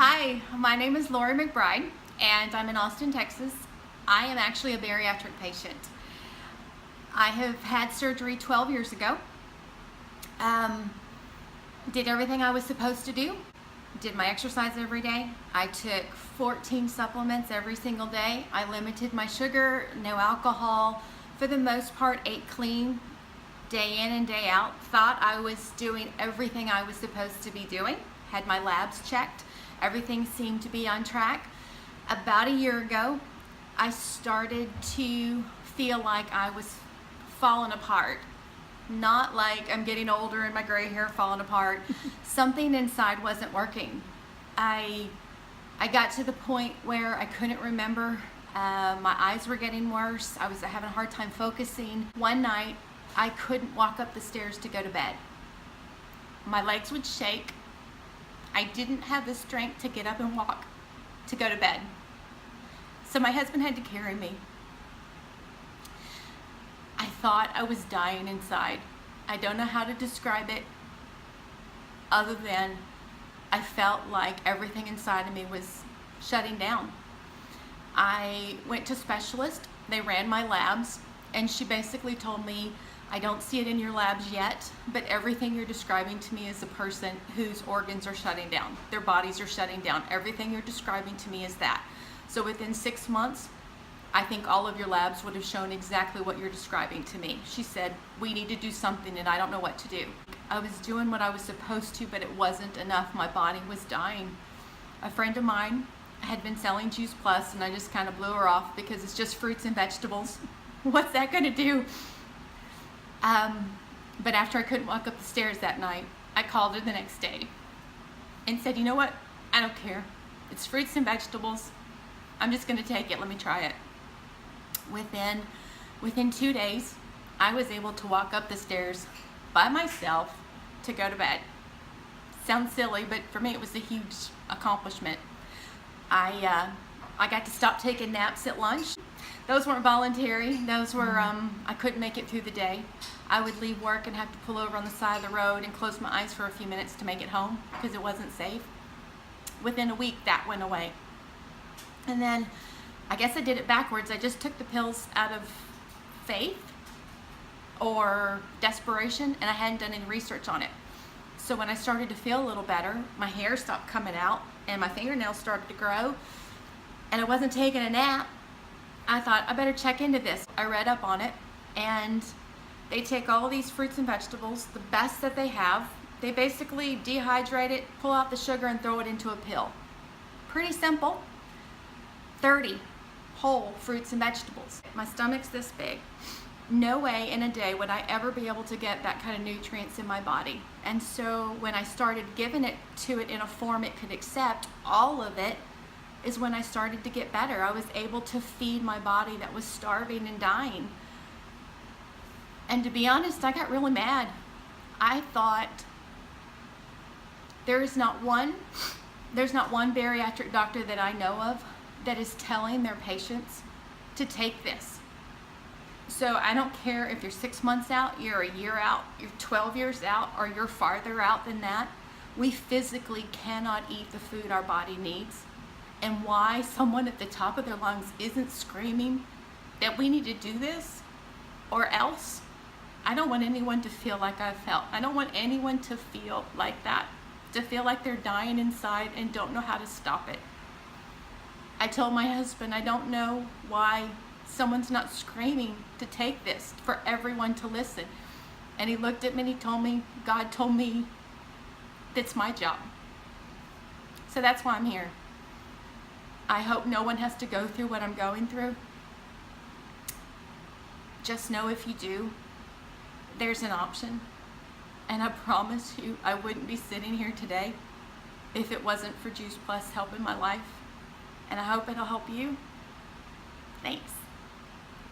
Hi, my name is Lorrie McBride, and I'm in Austin, Texas. I am actually a bariatric patient. I have had surgery 12 years ago. Did everything I was supposed to do. Did my exercise every day. I took 14 supplements every single day. I limited my sugar, no alcohol. For the most part, ate clean day in and day out. Thought I was doing everything I was supposed to be doing. Had my labs checked. Everything seemed to be on track. About a year ago, I started to feel like I was falling apart. Not like I'm getting older and my gray hair falling apart. Something inside wasn't working. I got to the point where I couldn't remember. My eyes were getting worse. I was having a hard time focusing. One night, I couldn't walk up the stairs to go to bed. My legs would shake. I didn't have the strength to get up and walk to go to bed. So my husband had to carry me. I thought I was dying inside. I don't know how to describe it other than I felt like everything inside of me was shutting down. I went to a specialist. They ran my labs, and she basically told me, I don't see it in your labs yet, but everything you're describing to me is a person whose organs are shutting down. Their bodies are shutting down. Everything you're describing to me is that. So within 6 months, I think all of your labs would have shown exactly what you're describing to me. She said, we need to do something and I don't know what to do. I was doing what I was supposed to, but it wasn't enough. My body was dying. A friend of mine had been selling Juice Plus, and I just kind of blew her off because it's just fruits and vegetables. What's that going to do? But after I couldn't walk up the stairs that night, I called her the next day and said, you know what? I don't care. It's fruits and vegetables. I'm just going to take it. Let me try it. Within 2 days, I was able to walk up the stairs by myself to go to bed. Sounds silly, but for me it was a huge accomplishment. I got to stop taking naps at lunch. Those weren't voluntary. Those were, I couldn't make it through the day. I would leave work and have to pull over on the side of the road and close my eyes for a few minutes to make it home because it wasn't safe. Within a week, that went away. And then, I guess I did it backwards. I just took the pills out of faith or desperation, and I hadn't done any research on it. So when I started to feel a little better, my hair stopped coming out and my fingernails started to grow, and I wasn't taking a nap. I thought, I better check into this. I read up on it, and they take all these fruits and vegetables, the best that they have. They basically dehydrate it, pull out the sugar, and throw it into a pill. Pretty simple. 30 whole fruits and vegetables. My stomach's this big. No way in a day would I ever be able to get that kind of nutrients in my body. And so when I started giving it to it in a form it could accept, all of it, is when I started to get better. I was able to feed my body that was starving and dying. And to be honest, I got really mad. I thought there's not one bariatric doctor that I know of that is telling their patients to take this. So I don't care if you're 6 months out, you're a year out, you're 12 years out, or you're farther out than that. We physically cannot eat the food our body needs. And why someone at the top of their lungs isn't screaming that we need to do this, or else, I don't want anyone to feel like I felt. I don't want anyone to feel like that, to feel like they're dying inside and don't know how to stop it. I told my husband, I don't know why someone's not screaming to take this for everyone to listen. And he looked at me and he told me, God told me that's my job. So that's why I'm here. I hope no one has to go through what I'm going through. Just know if you do, there's an option. And I promise you, I wouldn't be sitting here today if it wasn't for Juice Plus helping my life. And I hope it'll help you. Thanks.